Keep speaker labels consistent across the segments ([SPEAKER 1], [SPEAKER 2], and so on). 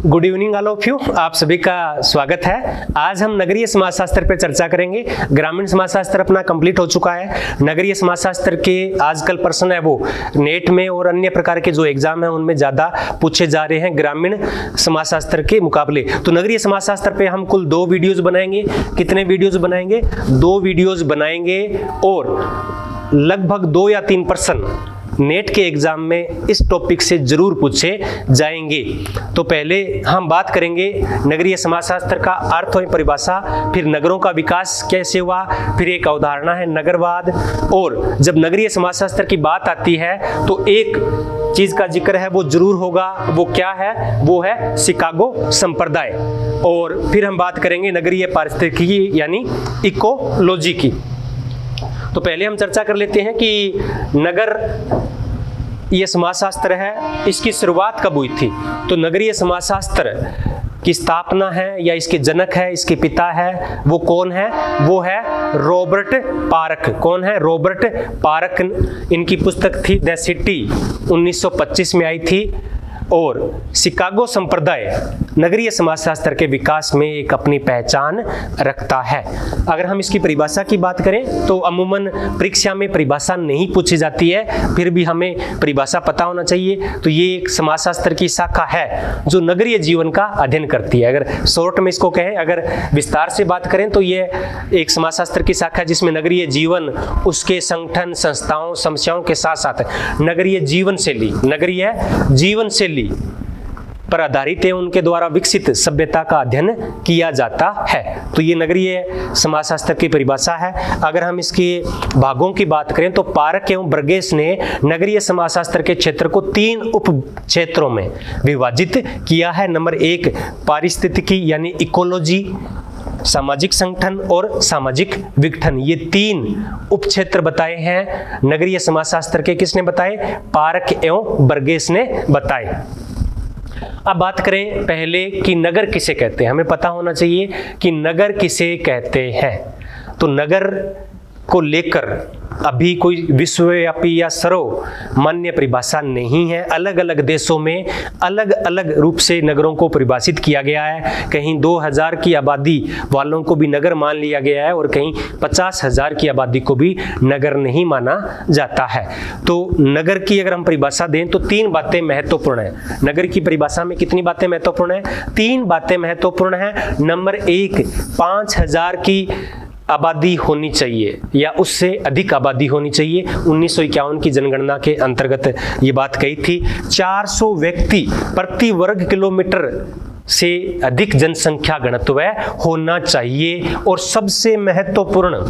[SPEAKER 1] Good evening all of you, आप सभी का स्वागत है। आज हम नगरीय समाजशास्त्र पर चर्चा करेंगे। ग्रामीण समाजशास्त्र अपना कंप्लीट हो चुका है। नगरीय समाजशास्त्र के आजकल प्रश्न है वो नेट में और अन्य प्रकार के जो एग्जाम है उनमें ज्यादा पूछे जा रहे हैं ग्रामीण समाजशास्त्र के मुकाबले। तो नगरीय समाजशास्त्र पे हम कुल 2 वीडियोज बनाएंगे। कितने वीडियोज बनाएंगे? 2 वीडियोज बनाएंगे और लगभग 2 या 3 प्रश्न नेट के एग्जाम में इस टॉपिक से जरूर पूछे जाएंगे। तो पहले हम बात करेंगे नगरीय समाजशास्त्र का अर्थ और परिभाषा, फिर नगरों का विकास कैसे हुआ, फिर एक अवधारणा है नगरवाद। और जब नगरीय समाजशास्त्र की बात आती है तो एक चीज का जिक्र है वो जरूर होगा। वो क्या है? वो है शिकागो संप्रदाय। और फिर हम बात करेंगे नगरीय पारिस्थितिकी यानी इकोलॉजी की। तो पहले हम चर्चा कर लेते हैं कि नगर ये समाजशास्त्र है, इसकी शुरुआत कब हुई थी। तो नगरीय समाजशास्त्र की स्थापना है या इसके जनक है, इसके पिता है, वो कौन है? वो है रॉबर्ट पार्क। कौन है? Robert park. इनकी पुस्तक थी द सिटी, 1925 में आई थी। और शिकागो संप्रदाय नगरीय समाजशास्त्र के विकास में एक अपनी पहचान रखता है। अगर हम इसकी परिभाषा की बात करें तो अमूमन परीक्षा में परिभाषा नहीं पूछी जाती है, फिर भी हमें परिभाषा पता होना चाहिए। तो ये एक समाजशास्त्र की शाखा है जो नगरीय जीवन का अध्ययन करती है। अगर शॉर्ट में इसको कहें, अगर विस्तार से बात करें तो ये एक समाजशास्त्र की शाखा है जिसमें नगरीय जीवन, उसके संगठन, संस्थाओं, समस्याओं के साथ साथ नगरीय जीवन शैली पर आधारित है, उनके द्वारा विकसित सभ्यता का अध्ययन किया जाता है। तो ये नगरीय समाजशास्त्र की परिभाषा है। अगर हम इसके भागों की बात करें तो पारक एवं बर्गेस ने नगरीय समाजशास्त्र के क्षेत्र को 3 उप क्षेत्रों में विभाजित किया है। नंबर 1 पारिस्थितिकी यानी इकोलॉजी, सामाजिक संगठन और सामाजिक विघटन। ये 3 उपक्षेत्र बताए हैं नगरीय समाजशास्त्र के। किसने बताए? पारक एवं बर्गेस ने बताए। अब बात करें पहले कि नगर किसे कहते हैं। हमें पता होना चाहिए कि नगर किसे कहते हैं। तो नगर को लेकर अभी कोई विश्वव्यापी या सर्वमान्य परिभाषा नहीं है। अलग अलग देशों में अलग अलग रूप से नगरों को परिभाषित किया गया है। कहीं 2000 की आबादी वालों को भी नगर मान लिया गया है और कहीं 50,000 की आबादी को भी नगर नहीं माना जाता है। तो नगर की अगर हम परिभाषा दें तो 3 बातें महत्वपूर्ण है। नगर की परिभाषा में कितनी बातें महत्वपूर्ण है? 3 बातें महत्वपूर्ण है। नंबर 1 5,000 की आबादी होनी चाहिए या उससे अधिक आबादी होनी चाहिए। 1951 की जनगणना के अंतर्गत ये बात कही थी। 400 व्यक्ति प्रति वर्ग किलोमीटर से अधिक जनसंख्या घनत्व होना चाहिए। और सबसे महत्वपूर्ण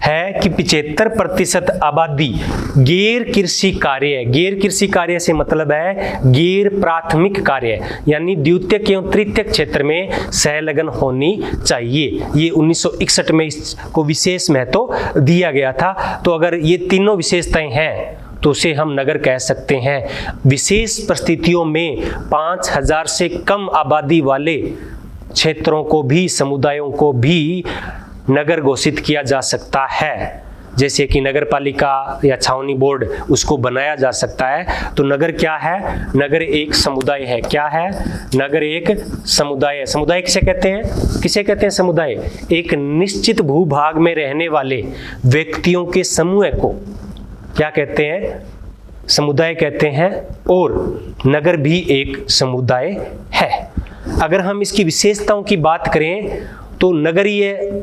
[SPEAKER 1] है कि 75% आबादी गैर कृषि कार्य है। गैर कृषि कार्य से मतलब है गैर प्राथमिक कार्य, यानी द्वितीयक एवं तृतीयक क्षेत्र में संलग्न होनी चाहिए। ये 1961 में इसको विशेष महत्व दिया गया था। तो अगर ये तीनों विशेषताएं हैं तो उसे हम नगर कह सकते हैं। विशेष परिस्थितियों में 5,000 से कम आबादी वाले क्षेत्रों को भी, समुदायों को भी नगर घोषित किया जा सकता है। जैसे कि नगर पालिका या छावनी बोर्ड, उसको बनाया जा सकता है। तो नगर क्या है? नगर एक समुदाय है। क्या है? नगर एक समुदाय है। समुदाय किसे कहते हैं? किसे कहते हैं समुदाय? एक निश्चित भूभाग में रहने वाले व्यक्तियों के समूह को क्या कहते हैं? समुदाय कहते हैं। और नगर भी एक समुदाय है। अगर हम इसकी विशेषताओं की बात करें तो नगरीय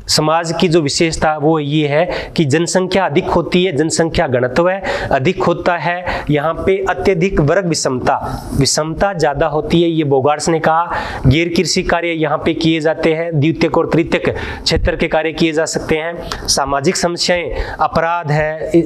[SPEAKER 1] समाज की जो विशेषता वो ये है कि जनसंख्या अधिक होती है, जनसंख्या घनत्व अधिक होता है। यहाँ पे अत्यधिक वर्ग विषमता ज्यादा होती है। ये बोगार्ड्स ने कहा। गैर कृषि कार्य यहाँ पे किए जाते हैं, द्वितीयक और तृतीयक क्षेत्र के कार्य किए जा सकते हैं। सामाजिक समस्याएं, अपराध है,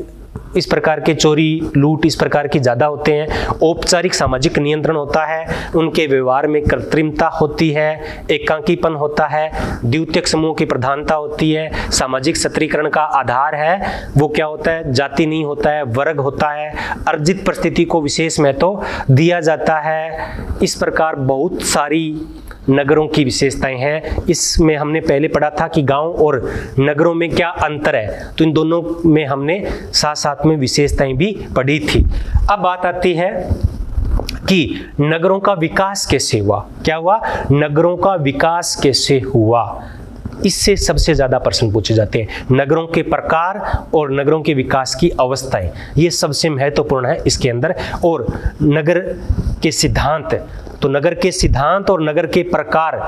[SPEAKER 1] इस प्रकार के चोरी, लूट इस प्रकार की ज्यादा होते हैं। औपचारिक सामाजिक नियंत्रण होता है। उनके व्यवहार में कृत्रिमता होती है, एकांकीपन होता है, द्वितीयक समूह की प्रधानता होती है। सामाजिक सत्रीकरण का आधार है वो क्या होता है? जाति नहीं होता है, वर्ग होता है। अर्जित परिस्थिति को विशेष महत्व दिया जाता है। इस प्रकार बहुत सारी नगरों की विशेषताएं हैं। इसमें हमने पहले पढ़ा था कि गांव और नगरों में क्या अंतर है, तो इन दोनों में हमने साथ साथ में विशेषताएं भी पढ़ी थी। अब बात आती है कि नगरों का विकास कैसे हुआ। क्या हुआ? नगरों का विकास कैसे हुआ, इससे सबसे ज्यादा प्रश्न पूछे जाते हैं। नगरों के प्रकार और नगरों के विकास की अवस्थाएं, ये सबसे महत्वपूर्ण है इसके अंदर। और नगर के सिद्धांत, तो नगर के सिद्धांत और नगर के प्रकार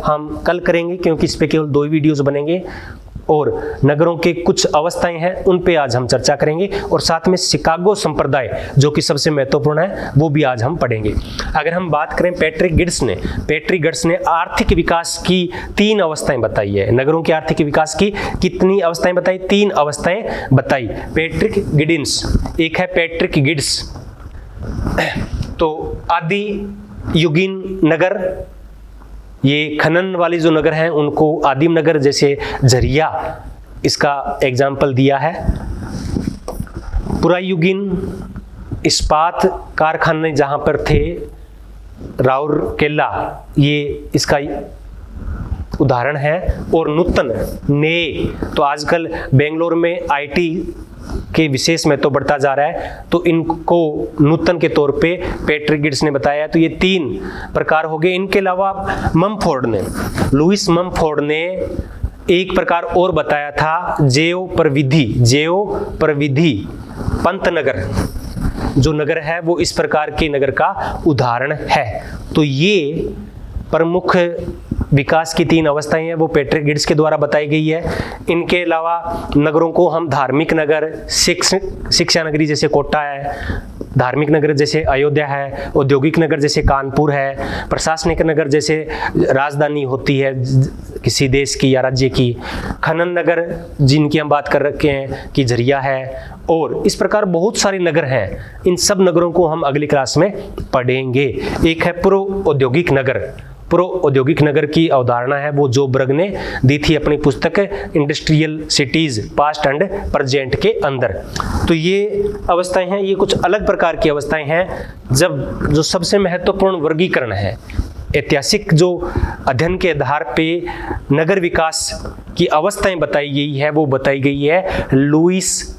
[SPEAKER 1] हम कल करेंगे, क्योंकि इस पे केवल 2 वीडियोस बनेंगे। और नगरों के कुछ अवस्थाएं हैं, उन पे आज हम चर्चा करेंगे। और साथ में शिकागो संप्रदाय, जो कि सबसे महत्वपूर्ण है, वो भी आज हम पढ़ेंगे। अगर हम बात करें पैट्रिक गिड्स ने आर्थिक विकास की 3 अवस्थाएं बताई है। नगरों के आर्थिक विकास की कितनी अवस्थाएं बताई? 3 अवस्थाएं बताई पैट्रिक गिड्स। एक है पैट्रिक गिड्स, तो आदि युगीन नगर, ये खनन वाले जो नगर हैं उनको आदिम नगर, जैसे झरिया इसका एग्जाम्पल दिया है। पुरायुगीन इस्पात कारखाने जहां पर थे, राउरकेला, ये इसका उदाहरण है। और नूतन नए, तो आजकल बेंगलोर में आईटी के विशेष महत्व तो बढ़ता जा रहा है, तो इनको नूतन के तौर पे पैट्रिक गिड्स ने बताया। तो ये 3 प्रकार हो गए। इनके अलावा लुइस ममफोर्ड ने एक प्रकार और बताया था, जेव प्रविधि पंत नगर, जो नगर है वो इस प्रकार के नगर का उदाहरण है। तो ये प्रमुख विकास की 3 अवस्थाएं हैं, वो पैट्रिक गिड्स के द्वारा बताई गई है। इनके अलावा नगरों को हम धार्मिक नगर, शिक्षा नगरी जैसे कोटा है, धार्मिक नगर जैसे अयोध्या है, औद्योगिक नगर जैसे कानपुर है, प्रशासनिक नगर जैसे राजधानी होती है किसी देश की या राज्य की, खनन नगर जिनकी हम बात कर रखे हैं कि झरिया है, और इस प्रकार बहुत सारे नगर हैं। इन सब नगरों को हम अगली क्लास में पढ़ेंगे। एक है पूर्व औद्योगिक नगर की अवधारणा है, वो जोबर्ग ने दी थी अपनी पुस्तक industrial cities past and present के अंदर। तो ये अवस्थाएं हैं, ये कुछ अलग प्रकार की अवस्थाएं हैं। जो सबसे महत्वपूर्ण वर्गीकरण है, ऐतिहासिक जो अध्ययन के आधार पे नगर विकास की अवस्थाएं बताई गई है, वो बताई गई है लुइस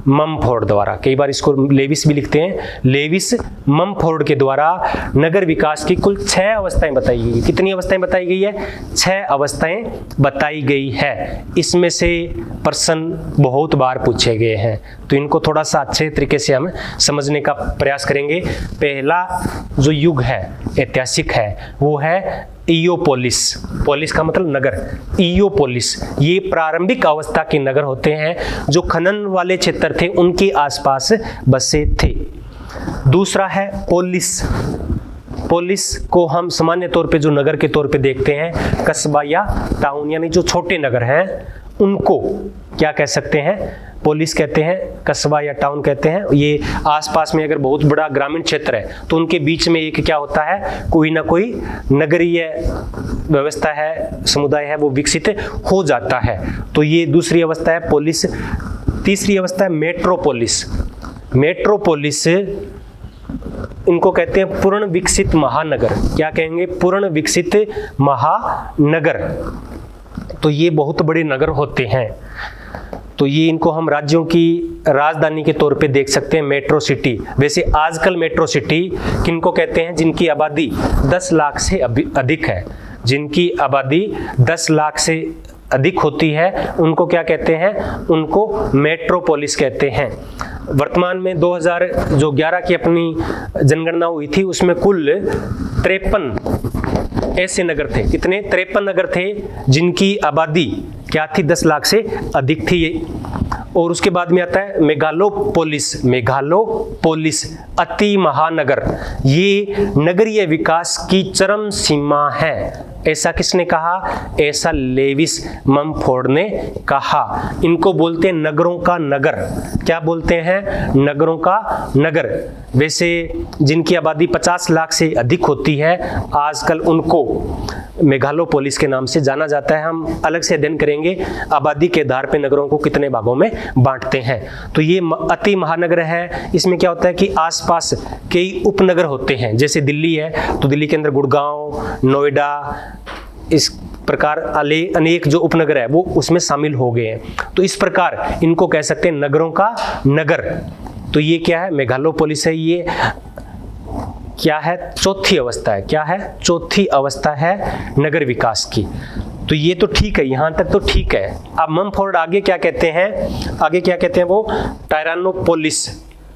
[SPEAKER 1] ममफोर्ड द्वारा। कई बार इसको लेविस भी लिखते हैं। लेविस ममफोर्ड के द्वारा नगर विकास की कुल 6 अवस्थाएं बताई गई। कितनी अवस्थाएं बताई गई है? 6 अवस्थाएं बताई गई है। इसमें से प्रश्न बहुत बार पूछे गए हैं, तो इनको थोड़ा सा अच्छे तरीके से हम समझने का प्रयास करेंगे। पहला जो युग है ऐतिहासिक है, वो है इयोपोलिस। पोलिस का मतलब नगर। इयोपोलिस, ये प्रारंभिक अवस्था के नगर होते हैं जो खनन वाले क्षेत्र थे उनके आसपास बसे थे। दूसरा है पोलिस को हम सामान्य तौर पे जो नगर के तौर पे देखते हैं, कस्बा या टाउन, यानी जो छोटे नगर हैं उनको क्या कह सकते हैं? पोलिस कहते हैं, कस्बा या टाउन कहते हैं। ये आसपास में अगर बहुत बड़ा ग्रामीण क्षेत्र है तो उनके बीच में एक क्या होता है, कोई ना कोई नगरीय व्यवस्था है, समुदाय है, वो विकसित हो जाता है। तो ये दूसरी अवस्था है पोलिस। तीसरी अवस्था है मेट्रोपोलिस। इनको कहते हैं पूर्ण विकसित महानगर। क्या कहेंगे? पूर्ण विकसित महानगर। तो ये बहुत बड़े नगर होते हैं, तो ये इनको हम राज्यों की राजधानी के तौर पे देख सकते हैं, मेट्रो सिटी। वैसे आजकल मेट्रो सिटी किनको कहते हैं? जिनकी आबादी 10 लाख से अधिक है। जिनकी आबादी 10 लाख से अधिक होती है उनको क्या कहते हैं? उनको मेट्रोपोलिस कहते हैं। वर्तमान में 2011 की अपनी जनगणना हुई थी, उसमें कुल 53 ऐसे नगर थे। कितने? 53 नगर थे जिनकी आबादी क्या थी? 10 लाख से अधिक थी। और उसके बाद में आता है मेगालोपोलिस अति महानगर। ये नगरीय विकास की चरम सीमा है। ऐसा किसने कहा? ऐसा लेविस ममफोर्ड ने कहा। इनको बोलते हैं नगरों का नगर। क्या बोलते हैं? नगरों का नगर। वैसे जिनकी आबादी 50 लाख से अधिक होती है आजकल उनको मेगालोपोलिस के नाम से जाना जाता है। हम अलग से अध्ययन करेंगे आबादी के आधार पर नगरों को कितने भागों में बांटते हैं। तो ये अति महानगर है। इसमें क्या होता है कि आसपास कई उपनगर होते हैं। जैसे दिल्ली है तो दिल्ली के अंदर गुड़गांव, नोएडा, इस प्रकार अनेक जो उपनगर है वो उसमें शामिल हो गए हैं। तो इस प्रकार इनको कह सकते हैं नगरों का नगर। तो ये क्या है? मेगालोपोलिस है। ये क्या है, चौथी अवस्था है। क्या है, चौथी अवस्था है नगर विकास की। तो ये तो ठीक है, यहाँ तक तो ठीक है। अब ममफोर्ड आगे क्या कहते हैं, आगे क्या कहते हैं वो, टायरानोपोलिस,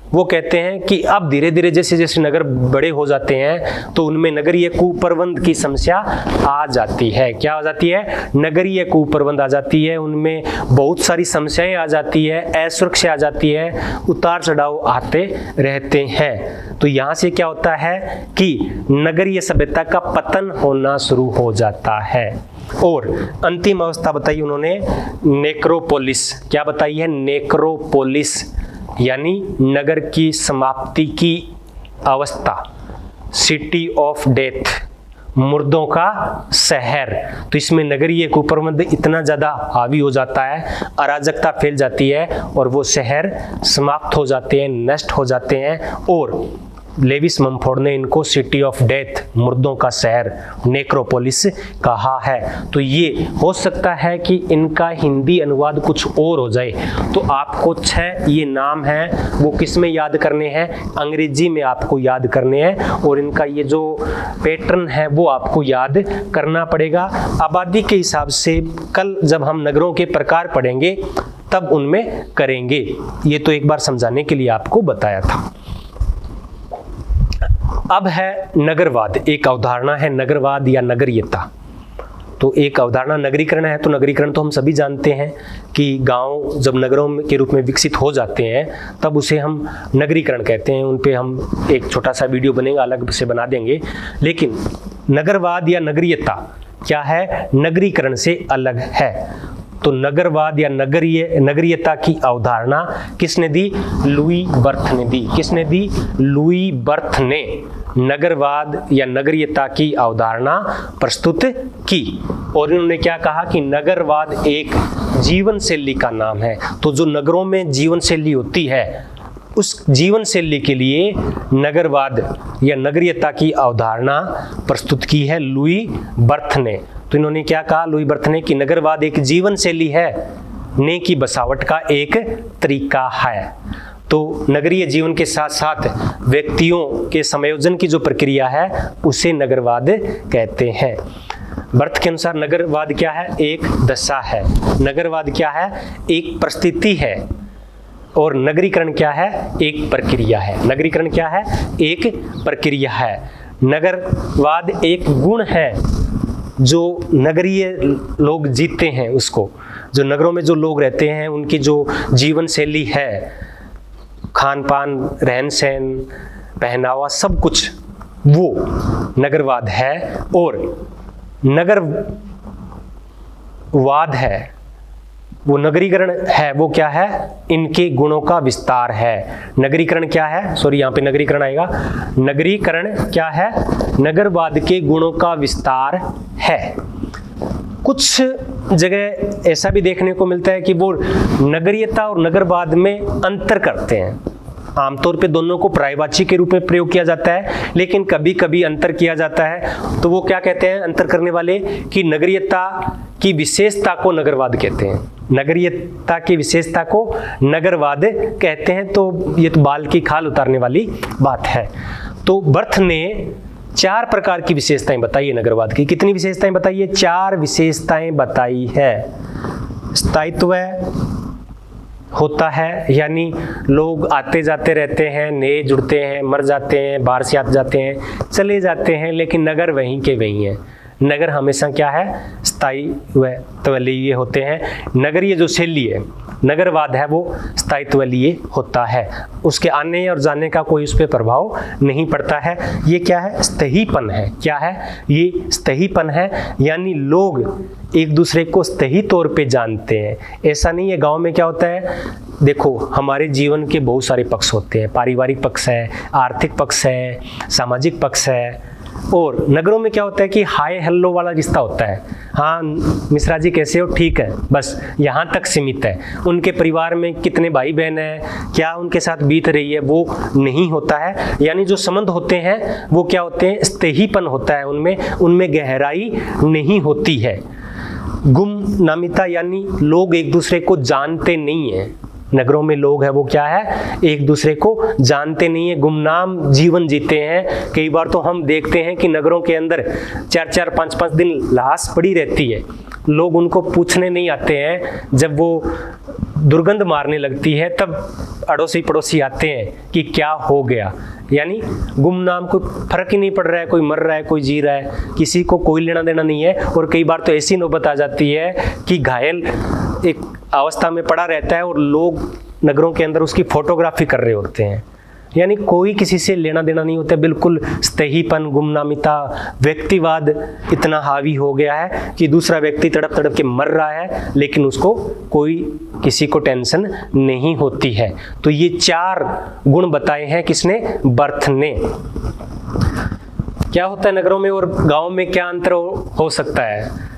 [SPEAKER 1] वो कहते हैं कि अब धीरे धीरे जैसे जैसे नगर बड़े हो जाते हैं तो उनमें नगरीय कुप्रबंध की समस्या आ जाती है। क्या आ जाती है, नगरीय कुप्रबंध आ जाती है, उनमें बहुत सारी समस्याएं आ जाती है, असुरक्षा आ जाती है, उतार चढ़ाव आते रहते हैं। तो यहाँ से क्या होता है कि नगरीय सभ्यता का पतन होना शुरू हो जाता है। और अंतिम अवस्था बताई उन्होंने नेक्रोपोलिस। क्या बताई है, नेक्रोपोलिस, यानी नगर की समाप्ति की अवस्था, सिटी ऑफ डेथ, मुर्दों का शहर। तो इसमें नगरीय कुप्रबंध इतना ज़्यादा हावी हो जाता है, अराजकता फैल जाती है और वो शहर समाप्त हो जाते हैं, नष्ट हो जाते हैं। और लेविस ममफोर्ड ने इनको सिटी ऑफ डेथ, मुर्दों का शहर, नेक्रोपोलिस कहा है। तो ये हो सकता है कि इनका हिंदी अनुवाद कुछ और हो जाए। तो आपको 6 ये नाम हैं वो किस में याद करने हैं, अंग्रेजी में आपको याद करने हैं। और इनका ये जो पैटर्न है वो आपको याद करना पड़ेगा। आबादी के हिसाब से कल जब हम नगरों के प्रकार पढ़ेंगे तब उनमें करेंगे। ये तो एक बार समझाने के लिए आपको बताया था। अब है नगरवाद, एक अवधारणा है नगरवाद या नगरीयता। तो एक अवधारणा नगरीकरण है। तो नगरीकरण तो हम सभी जानते हैं कि गांव जब नगरों के रूप में विकसित हो जाते हैं तब उसे हम नगरीकरण कहते हैं। उन पे हम एक छोटा सा वीडियो बनेगा, अलग से बना देंगे। लेकिन नगरवाद या नगरीयता क्या है, नगरीकरण से अलग है। तो नगरवाद या नगरीयता की अवधारणा किसने दी, लुई बर्थ ने दी। किसने दी, लुई बर्थ ने नगरवाद या नगरीयता की अवधारणा प्रस्तुत की। और इन्होंने क्या कहा कि नगरवाद एक जीवन शैली का नाम है। तो जो नगरों में जीवन शैली होती है उस जीवन शैली के लिए नगरवाद या नगरीयता की अवधारणा प्रस्तुत की है लुई बर्थ ने। तो इन्होंने क्या कहा, लुई बर्थ ने, कि नगरवाद एक जीवन शैली है, ने की बसावट का एक तरीका है। तो नगरीय जीवन के साथ साथ व्यक्तियों के समायोजन की जो प्रक्रिया है उसे नगरवाद कहते हैं। बर्थ के अनुसार नगरवाद क्या है, एक दशा है। नगरवाद क्या है, एक परिस्थिति है। और नगरीकरण क्या है, एक प्रक्रिया है। नगरीकरण क्या है, एक प्रक्रिया है। नगरवाद एक गुण है जो नगरीय लोग जीते हैं, उसको जो नगरों में जो लोग रहते हैं उनकी जो जीवन शैली है, खान पान, रहन सहन, पहनावा, सब कुछ वो नगरवाद है। और नगरवाद है वो नगरीकरण है, वो क्या है, इनके गुणों का विस्तार है। नगरीकरण क्या है, सॉरी यहाँ पे नगरीकरण आएगा, नगरीकरण क्या है, नगरवाद के गुणों का विस्तार है। कुछ जगह ऐसा भी देखने को मिलता है कि वो नगरीयता और नगरवाद में अंतर करते हैं। आमतौर पे दोनों को पर्यायवाची के रूप में प्रयोग किया जाता है, लेकिन कभी कभी अंतर किया जाता है। तो वो क्या कहते हैं अंतर करने वाले, कि नगरीयता की विशेषता को नगरवाद कहते हैं, नगरीयता की विशेषता को नगरवाद कहते हैं। तो ये तो बाल की खाल उतारने वाली बात है। तो बर्थ ने 4 प्रकार की विशेषताएं बताई है नगरवाद की। कितनी विशेषताएं बताई है, 4 विशेषताएं बताई है। स्थायित्व होता है, यानी लोग आते जाते रहते हैं, नए जुड़ते हैं, मर जाते हैं, बाहर से आते जाते हैं, चले जाते हैं, लेकिन नगर वहीं के वहीं है। नगर हमेशा क्या है, स्थायित्व लिए होते हैं। नगरीय जो शैली है, नगरवाद है, वो स्थायित्व लिए होता है। उसके आने और जाने का कोई उस पर प्रभाव नहीं पड़ता है। ये क्या है, स्थायीपन है। क्या है, ये स्थायीपन है, यानी लोग एक दूसरे को स्थायी तौर पे जानते हैं। ऐसा नहीं है, गांव में क्या होता है, देखो हमारे जीवन के बहुत सारे पक्ष होते हैं, पारिवारिक पक्ष है, आर्थिक पक्ष है, सामाजिक पक्ष है। और नगरों में क्या होता है कि हाय हेलो वाला रिश्ता होता है। हाँ मिश्रा जी कैसे हो, ठीक है, बस यहाँ तक सीमित है। उनके परिवार में कितने भाई बहन हैं, क्या उनके साथ बीत रही है, वो नहीं होता है। यानी जो संबंध होते हैं वो क्या होते हैं, स्थायीपन होता है उनमें गहराई नहीं होती है। गुमनामिता, यानी लोग एक दूसरे को जानते नहीं हैं, नगरों में लोग है वो क्या है, एक दूसरे को जानते नहीं है, गुमनाम जीवन जीते हैं। कई बार तो हम देखते हैं कि नगरों के अंदर 4-4, 5-5 दिन लाश पड़ी रहती है, लोग उनको पूछने नहीं आते हैं। जब वो दुर्गंध मारने लगती है तब अड़ोसी पड़ोसी आते हैं कि क्या हो गया। यानी गुमनाम, कोई फर्क ही नहीं पड़ रहा है, कोई मर रहा है कोई जी रहा है, किसी को कोई लेना देना नहीं है। और कई बार तो ऐसी नौबत आ जाती है कि घायल एक अवस्था में पड़ा रहता है और लोग नगरों के अंदर उसकी फोटोग्राफी कर रहे होते हैं। यानी कोई किसी से लेना देना नहीं होता, बिल्कुल स्तहीपन, गुमनामिता, व्यक्तिवाद इतना हावी हो गया है कि दूसरा व्यक्ति तड़प तड़प के मर रहा है लेकिन उसको कोई किसी को टेंशन नहीं होती है। तो ये 4 गुण बताए हैं किसने, बर्थ ने। क्या होता है नगरों में और गांव में, क्या अंतर हो सकता है?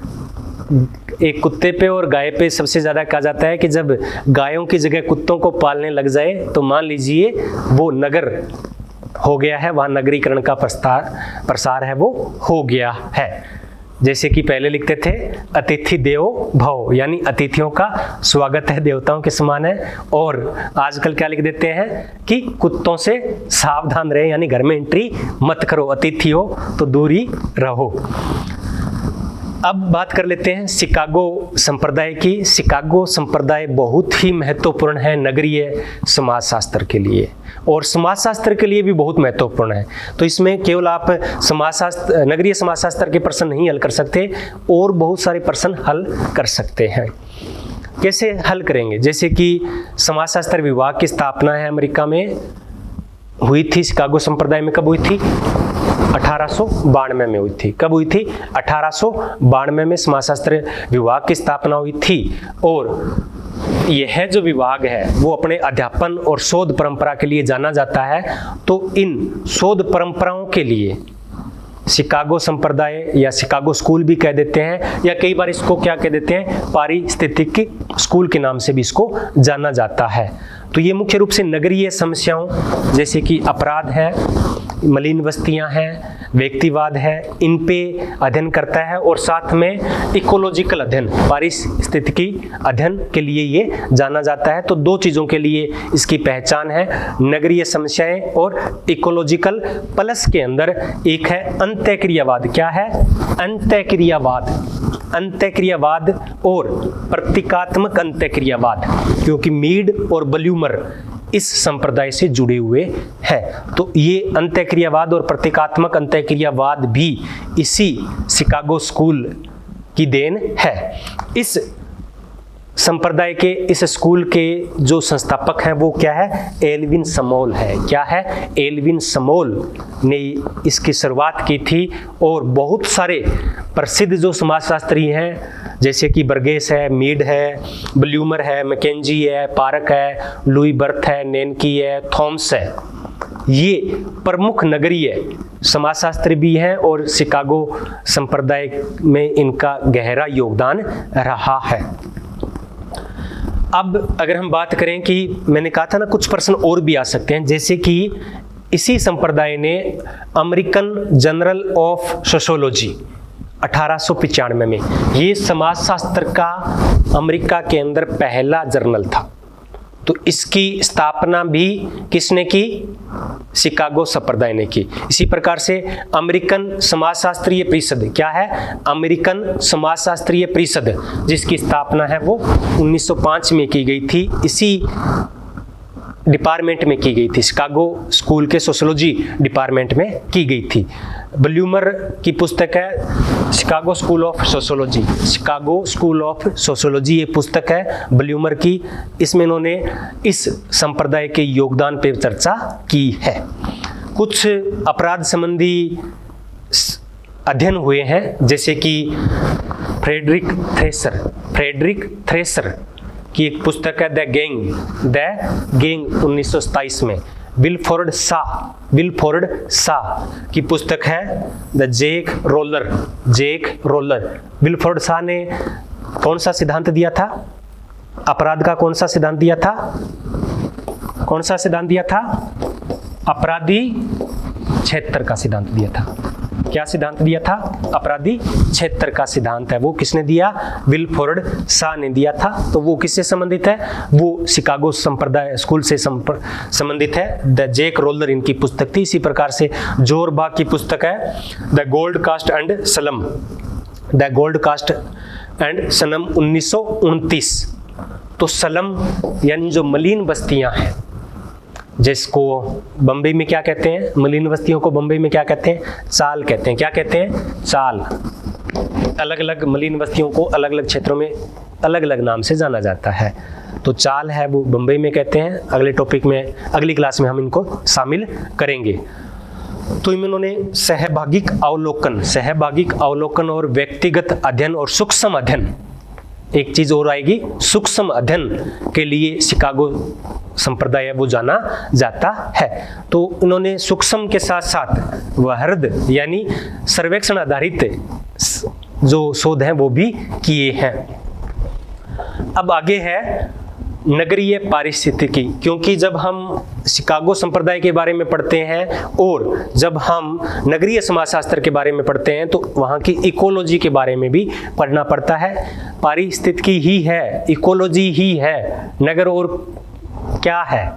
[SPEAKER 1] एक कुत्ते पे और गाय पे सबसे ज्यादा कहा जाता है कि जब गायों की जगह कुत्तों को पालने लग जाए तो मान लीजिए वो नगर हो गया है, वहां नगरीकरण का प्रसार है वो हो गया है। जैसे कि पहले लिखते थे अतिथि देवो भव, यानी अतिथियों का स्वागत है देवताओं के समान है। और आजकल क्या लिख देते हैं कि कुत्तों से सावधान रहे, यानी घर में एंट्री मत करो, अतिथि हो तो दूरी रहो। अब बात कर लेते हैं शिकागो संप्रदाय की। शिकागो संप्रदाय बहुत ही महत्वपूर्ण है नगरीय समाजशास्त्र के लिए, और समाजशास्त्र के लिए भी बहुत महत्वपूर्ण है। तो इसमें केवल आप समाजशास्त्र, नगरीय समाजशास्त्र के प्रश्न नहीं हल कर सकते, और बहुत सारे प्रश्न हल कर सकते हैं। कैसे हल करेंगे? जैसे कि समाजशास्त्र विभाग की स्थापना है अमेरिका में हुई थी, शिकागो संप्रदाय में कब हुई थी? 1892 में हुई थी। कब हुई थी? 1892 में समाजशास्त्र विभाग की स्थापना हुई थी। और यह जो विभाग है वो अपने अध्यापन और शोध परंपरा के लिए जाना जाता है। तो इन शोध परंपराओं के लिए शिकागो संप्रदाय या शिकागो स्कूल भी कह देते हैं, या कई बार इसको क्या कह देते हैं, पारिस्थितिकी स्कूल के नाम से भी इसको जाना जाता है। तो ये मुख्य रूप से नगरीय समस्याओं जैसे कि अपराध है, मलिन बस्तियां हैं, व्यक्तिवाद है, इन पे अध्ययन करता है। और साथ में इकोलॉजिकल अध्ययन, पारिस्थितिकी अध्ययन के लिए ये जाना जाता है। तो 2 चीज़ों के लिए इसकी पहचान है, नगरीय समस्याएं और इकोलॉजिकल। प्लस के अंदर एक है अंतःक्रियावाद। क्या है? अंतःक्रियावाद। अंतःक्रियावाद और प्रतीकात्मक अंतःक्रियावाद, क्योंकि मीड और ब्लूमर इस संप्रदाय से जुड़े हुए हैं। तो ये अंतःक्रियावाद और प्रतीकात्मक अंतःक्रियावाद भी इसी शिकागो स्कूल की देन है। इस संप्रदाय के, इस स्कूल के जो संस्थापक हैं वो क्या है? एल्विन समोल है। क्या है? एल्विन समोल ने इसकी शुरुआत की थी। और बहुत सारे प्रसिद्ध जो समाजशास्त्री हैं जैसे कि बर्गेस है, मीड है, ब्लूमर है, मैकेंजी है, पारक है, लुई बर्थ है, नेनकी है, थॉम्स है, ये प्रमुख नगरीय समाजशास्त्री भी हैं और शिकागो संप्रदाय में इनका गहरा योगदान रहा है। अब अगर हम बात करें कि मैंने कहा था ना कुछ प्रश्न और भी आ सकते हैं, जैसे कि इसी संप्रदाय ने अमेरिकन जर्नल ऑफ सोशियोलॉजी 1895 में, ये समाजशास्त्र का अमेरिका के अंदर पहला जर्नल था। तो इसकी स्थापना भी किसने की? शिकागो संप्रदाय ने की। इसी प्रकार से अमेरिकन समाजशास्त्रीय परिषद, क्या है? अमेरिकन समाजशास्त्रीय परिषद, जिसकी स्थापना है वो 1905 में की गई थी, इसी डिपार्टमेंट में की गई थी, शिकागो स्कूल के सोशियोलॉजी डिपार्टमेंट में की गई थी। ब्लूमर की पुस्तक है Chicago school of sociology. Chicago school of sociology ये पुस्तक है ब्लूमर की। इसमें इन्होंने इस संप्रदाय के योगदान पर चर्चा की है। कुछ अपराध संबंधी अध्ययन हुए हैं, जैसे कि फ्रेडरिक थ्रेसर की एक पुस्तक है द गैंग 1927 में। विलफोर्ड सा की पुस्तक है द जेक रोलर। विलफोर्ड सा ने कौन सा सिद्धांत दिया था? अपराध का कौन सा सिद्धांत दिया था? कौन सा सिद्धांत दिया था? अपराधी क्षेत्र का सिद्धांत दिया था। क्या सिद्धांत दिया था? अपराधी क्षेत्र का सिद्धांत है। वो किसने दिया? विल्फ्रेड शॉ ने दिया था। तो वो किससे संबंधित है? वो शिकागो संप्रदाय स्कूल से संबंधित है। द जैक रोलर इनकी पुस्तक थी। इसी प्रकार से जॉर्ज बॉक की पुस्तक है the gold coast and slum, the gold coast and slum 1929। तो स्लम यानी जो मलिन बस्तियां हैं, जिसको बम्बई में क्या कहते हैं? मलिन बस्तियों को बम्बई में क्या कहते हैं? चाल कहते हैं। क्या कहते हैं? चाल। अलग अलग मलिन बस्तियों को अलग अलग क्षेत्रों में अलग अलग नाम से जाना जाता है। तो चाल है वो बम्बई में कहते हैं। अगले टॉपिक में, अगली क्लास में हम इनको शामिल करेंगे। तो इन्होंने सहभागिक अवलोकन और व्यक्तिगत अध्ययन और सूक्ष्म अध्ययन, एक चीज और आएगी, सूक्ष्म अध्ययन के लिए शिकागो संप्रदाय वो जाना जाता है। तो इन्होंने सूक्ष्म के साथ साथ वहृद यानी सर्वेक्षण आधारित जो शोध हैं वो भी किए हैं। अब आगे है नगरीय पारिस्थितिकी, क्योंकि जब हम शिकागो संप्रदाय के बारे में पढ़ते हैं और जब हम नगरीय समाजशास्त्र के बारे में पढ़ते हैं तो वहाँ की इकोलॉजी के बारे में भी पढ़ना पड़ता है। पारिस्थितिकी ही है, इकोलॉजी ही है, नगर और क्या है,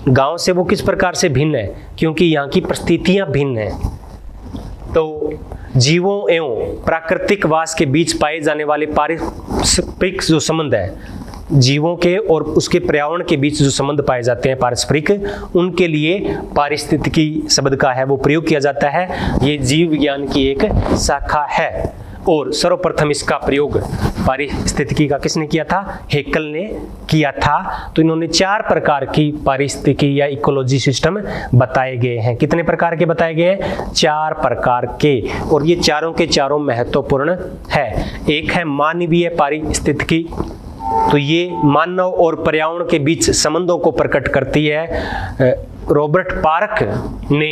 [SPEAKER 1] गांव से वो किस प्रकार से भिन्न है, क्योंकि यहाँ की परिस्थितियाँ भिन्न हैं। तो जीवों एवं प्राकृतिक वास के बीच पाए जाने वाले पारस्परिक जो संबंध है, जीवों के और उसके पर्यावरण के बीच जो संबंध पाए जाते हैं पारस्परिक, उनके लिए पारिस्थितिकी शब्द का है वो प्रयोग किया जाता है। ये जीव विज्ञान की एक शाखा है और सर्वप्रथम इसका प्रयोग पारिस्थितिकी का किसने किया था? हेकल ने किया था। तो इन्होंने 4 प्रकार की पारिस्थितिकी या इकोलॉजी सिस्टम बताए गए हैं। कितने प्रकार के बताए गए हैं? 4 प्रकार के, और ये चारों के चारों महत्वपूर्ण है। एक है मानवीय पारिस्थितिकी, तो ये मानव और पर्यावरण के बीच संबंधों को प्रकट करती है। रॉबर्ट पार्क ने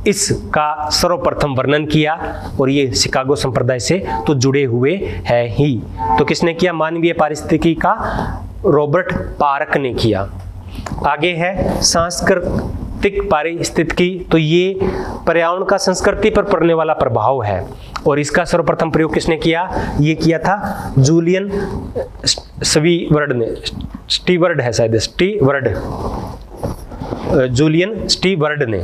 [SPEAKER 1] इसका सर्वप्रथम वर्णन किया और ये शिकागो संप्रदाय से तो जुड़े हुए है ही। तो किसने किया? मानवीय पारिस्थितिकी का रॉबर्ट पार्क ने किया। आगे है सांस्कृतिक पारिस्थितिकी, तो ये पर्यावरण का संस्कृति पर पड़ने वाला प्रभाव है और इसका सर्वप्रथम प्रयोग किसने किया? ये किया था जूलियन स्टीवर्ड ने, स्टीवर्ड है शायद, जूलियन स्टीवर्ड ने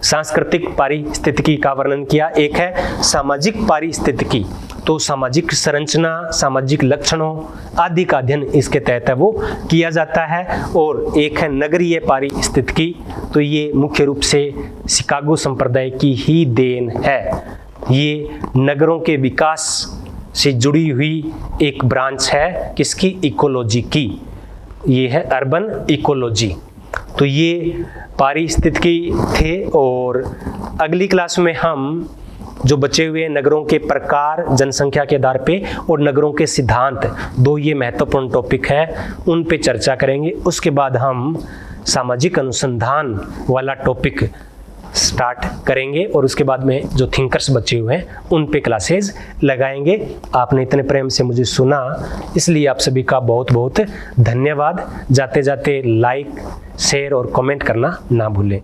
[SPEAKER 1] सांस्कृतिक पारिस्थितिकी का वर्णन किया। एक है सामाजिक पारिस्थितिकी, तो सामाजिक संरचना, सामाजिक लक्षणों आदि का अध्ययन इसके तहत है वो किया जाता है। और एक है नगरीय पारिस्थितिकी, तो ये मुख्य रूप से शिकागो संप्रदाय की ही देन है। ये नगरों के विकास से जुड़ी हुई एक ब्रांच है किसकी? इकोलॉजी की। ये है अर्बन इकोलॉजी। तो ये पारिस्थितिकी थे और अगली क्लास में हम जो बचे हुए नगरों के प्रकार जनसंख्या के आधार पे और नगरों के सिद्धांत, 2 ये महत्वपूर्ण टॉपिक है, उन पे चर्चा करेंगे। उसके बाद हम सामाजिक अनुसंधान वाला टॉपिक स्टार्ट करेंगे और उसके बाद में जो थिंकर्स बचे हुए हैं उन पे क्लासेस लगाएंगे। आपने इतने प्रेम से मुझे सुना, इसलिए आप सभी का बहुत बहुत धन्यवाद। जाते जाते लाइक, शेयर और कमेंट करना ना भूलें।